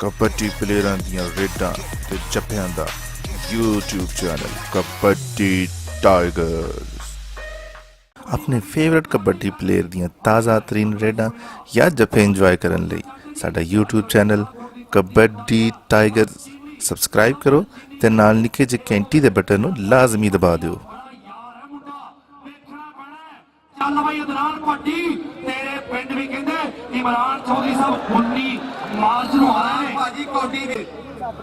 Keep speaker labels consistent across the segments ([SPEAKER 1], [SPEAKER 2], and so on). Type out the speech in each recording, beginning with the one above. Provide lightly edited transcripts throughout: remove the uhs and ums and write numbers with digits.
[SPEAKER 1] कबड्डी प्लेयरां दियां रेडां ते जफ्फियां दा यूट्यूब चैनल कबड्डी टाइगर्स। अपने फेवरेट कबड्डी प्लेयर दियां ताज़ा तरीन रेडां या जफ्फे इंजॉय करन लई साडा YouTube channel kabaddi tigers subscribe करो ते नाल निक्के जे घंटी दे बटन नूं लाजमी दबा दिओ।
[SPEAKER 2] ਚੱਲ ਬਈ ਇਮਰਾਨ ਭੱਟੀ ਤੇਰੇ ਪਿੰਡ ਵੀ ਕਹਿੰਦੇ ਇਮਰਾਨ ਚੌਧਰੀ ਸਾਹਿਬ 19 ਮਾਰਚ ਨੂੰ ਆਣਾ ਹੈ ਭਾਜੀ ਕੋਡੀ ਦੇ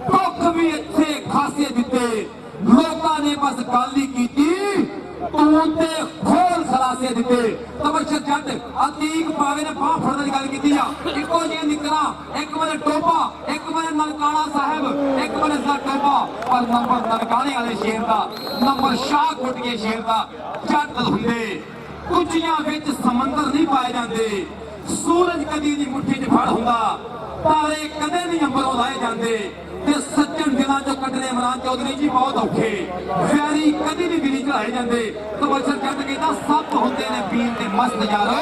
[SPEAKER 2] ਭੁੱਖ ਵੀ ਇੱਥੇ ਖਾਸੇ ਦਿੱਤੇ ਲੋਕਾਂ ਨੇ ਬਸ ਗੱਲ ਹੀ ਕੀਤੀ ਤੂੰ ਤੇ ਖੋਲ ਖਲਾਸੇ ਦਿੱਤੇ ਤਬਸ਼ਰ ਜੱਟ ਅਤੀਕ ਪਾਵੇ ਨੇ ਬਾਹ ਫੜਨ ਦੀ ਗੱਲ ਕੀਤੀ ਆ ਇੱਕੋ ਜਿਹੀਆਂ ਨਿਕਰਾਂ ਇੱਕ ਵਾਰ ਟੋਪਾ ਇੱਕ ਵਾਰ ਨਨਕਾਣਾ ਸਾਹਿਬ ਇੱਕ ਵਾਰ ਦਾ ਟੋਪਾ ਪਰ ਨੰਬਰ ਨਨਕਾਣੇ ਵਾਲੇ ਸ਼ੇਰ ਦਾ ਨੰਬਰ ਸ਼ਾਹ ਕੁੱਟੀਏ ਸ਼ੇਰ ਦਾ ਜੱਟ ਹੁੰਦੇ ਕੁੱਚੀਆਂ ਵਿੱਚ ਸਮੁੰਦਰ ਨਹੀਂ ਪਾਏ ਜਾਂਦੇ ਸੂਰਜ ਕਦੀ ਦੀ ਮੁੱਠੀ 'ਚ ਫੜ ਹੁੰਦਾ ਤਾਰੇ ਕਦੇ ਨਹੀਂ ਅੰਬਰੋਂ ਲਾਏ ਜਾਂਦੇ ਤੇ ਸੱਜਣ ਦਿਲਾਂ 'ਚੋਂ ਕੱਢਣੇ ਇਮਰਾਨ ਚੌਧਰੀ ਜੀ ਬਹੁਤ ਔਖੇ ਵੈਰੀ ਕਦੀ ਨਹੀਂ ਦਿਲੀ ਚੜਾਏ ਜਾਂਦੇ ਤਬਸ਼ਰ ਜੱਟ ਕਹਿੰਦਾ ਸੱਤ ਹੁੰਦੇ ਨੇ ਪੀਣ ਦੇ ਮਸਤ ਯਾਰੋ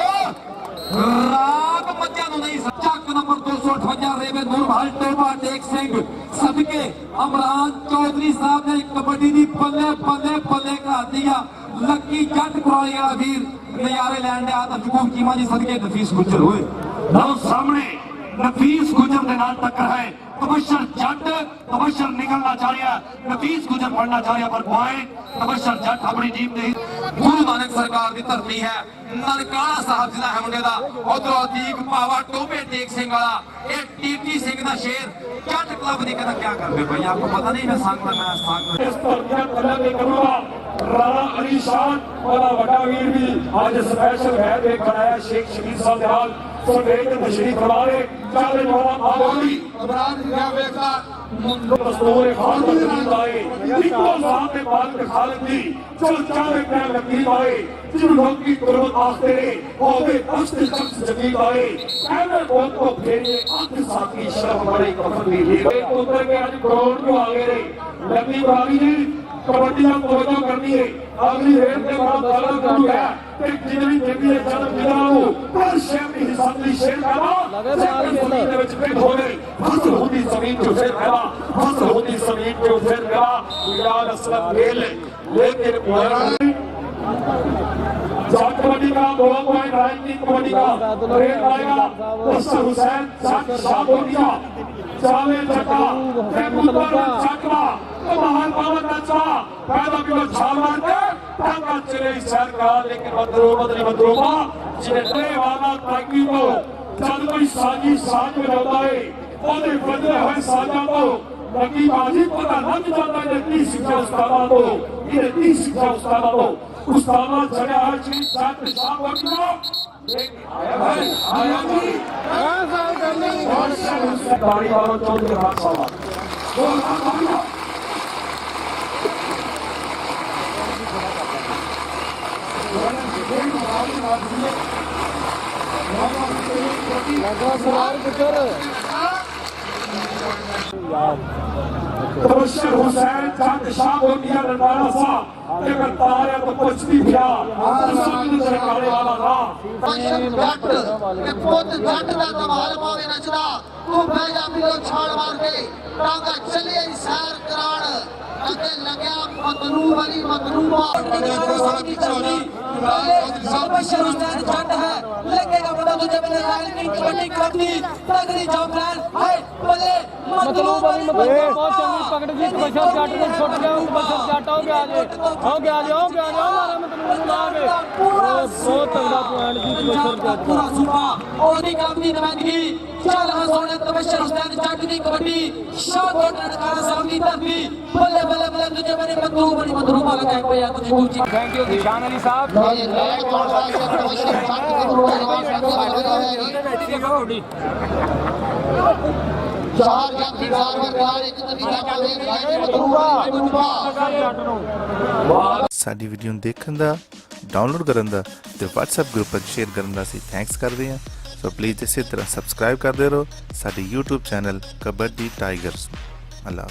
[SPEAKER 2] ਰਾਤ ਮੱਝਾਂ ਨੂੰ ਨਹੀਂ ਚੱਕ ਨੰਬਰ 258 ਰੇਵੇ ਨੂਰਮਹਲ ਟੋਬਾ ਟੇਕ ਸਿੰਘ ਸਦਕੇ ਇਮਰਾਨ ਚੌਧਰੀ ਸਾਹਿਬ ਨੇ ਕਬੱਡੀ ਦੀ ਬੱਲੇ ਬੱਲੇ ਬੱਲੇ ਕਰਾਤੀ ਆ ਲੱਕੀ ਜੱਟ ਕੁਰਾਲੀ ਵਾਲਾ ਵੀਰ ਨਜ਼ਾਰੇ ਲੈਣ ਡਿਆ ਤਾਂ ਜਗੂਮ ਕੀਮਾ ਜੀ ਸਦਕੇ ਨਫੀਸ ਗੁੱਜਰ ਹੋਏ ਲਓ ਸਾਹਮਣੇ ਨਫੀਸ ਗੁੱਜਰ ਦੇ ਨਾਲ ਟੱਕਰ ਹੈ तबशर जट तबशर निकलना चाह रहा है नफीस गुजर पढ़ना चाह रहा पर पॉइंट तबशर जट अपनी टीम ने गुरु नानक सरकार की धरती है ननकाना साहब जिला है मुंडे दा उधरों अतीक पावा टोबे टेक सिंह वाला ये टीटी सिंह दा शेर जट क्लब दी कहना क्या कर रहे भाई आपको पता नहीं मैं संग इस पर क्या कदम नहीं करूंगा राणा अली शान वाला बड़ा वीर भी आज स्पेशल है देख बनाया शेख शबीर साहब दे हाल तो देख तशरीफ फरमा रहे चाले वाला आवाली इमरान दिया वेखदा दस्तूर खान तशरीफ आए इको साहब के बाल के खालिद दी चल चावे पे लकीर आए जिन लोग की कुर्बत आखते होवे अस्त शख्स जमील आए कहने बहुत को फेरे अंत साथी शर्फ बड़े कफन भी एक उतर के आज ग्राउंड को आ गए लकी बहारी ने कबड्डी का तवज्जो करनी है अगली रेड के बाद दाला शुरू है ते जिन्नी जल्दी जन्म मिला हो पर शेर की हिसाबली शेर पैदा सेकंड जमीन ਦੇ ਵਿੱਚ ਪਿੰਡ ਹੋ ਗਈ ਫਸਲ ਹੁੰਦੀ ਜ਼ਮੀਨ ਤੇ ਫਿਰ ਪੈਦਾ ਫਸਲ ਹੁੰਦੀ ਜ਼ਮੀਨ ਤੇ ਫਿਰ ਪੈਦਾ ਯਾਦ ਅਸਲਮ खेल लेकिन जाट कबड्डी का 2 पॉइंट राजनीतिक कबड्डी का रेड आएगा मुस्ताफा हुसैन साथ शाह हो गया चावे चक्का ते मुद्दा चक्का महान पावन नचा पैदा भी छाल मार के टांगा चले सैर का लेकिन मदरूबा जिन्हें वाला ताकि को जब कोई साजी साज में होता है और बदले हुए साजा को लकी बाजी पता लग जाता है कि शिक्षा उस्तादा तो ये की शिक्षा उस्तादा तो उस्तादा जगह हर चीज साथ शाम हो गया आया जी और गाड़ी वालों चौधरी हाथ सावा तबशर हुसैन जट शाह हो गया नंदाना सा लेकर तारे तो कुछ भी किया सामने सरकारे वाला था
[SPEAKER 3] जट के पोत जट दा कमाल पावे नचदा तू बैजा बिलो छाड़ मार के टांगा चले सैर कराण अगे लगया मतलूब अली मतलूबा तबशर हुसैन जट है लगेगा बड़ा तुझे मैंने राजनीतिक कबड्डी करनी तगड़ी जॉब प्लान हाय बोले मतलूब अली
[SPEAKER 4] बहुत चंगी पकड़ दी तबशर जट ने छुट गया तबशर जट हो गया मारा मतलूब ला गए बहुत तगड़ा पॉइंट दी तबशर जट
[SPEAKER 3] पूरा सूबा और काफी नुमाइंदगी चल हसोने तबशर हुसैन जट की कबड्डी शाहकोट ननकाना साहब की धरती बल्ले बल्ले बल्ले तुझे मैंने मतलूब लगा कोई या कुछ पूछी
[SPEAKER 4] थैंक यू निशान अली साहब
[SPEAKER 3] चार जब दीवार में प्यार एक तरीका का एक मतलूबा
[SPEAKER 1] ਸਾਡੀ ਵੀਡੀਓ ਨੂੰ ਦੇਖਣ ਦਾ ਡਾਊਨਲੋਡ ਕਰਨ ਦਾ ਤੇ WhatsApp ਗਰੁੱਪ ਵਿੱਚ ਸ਼ੇਅਰ ਕਰਨ ਦਾ ਅਸੀਂ ਥੈਂਕਸ ਕਰਦੇ ਹਾਂ। ਸੋ ਪਲੀਜ਼ ਇਸੇ ਤਰ੍ਹਾਂ ਸਬਸਕ੍ਰਾਈਬ ਕਰਦੇ ਰਹੋ ਸਾਡੇ YouTube ਚੈਨਲ ਕਬੱਡੀ ਟਾਈਗਰਸ। ਅੱਲਾ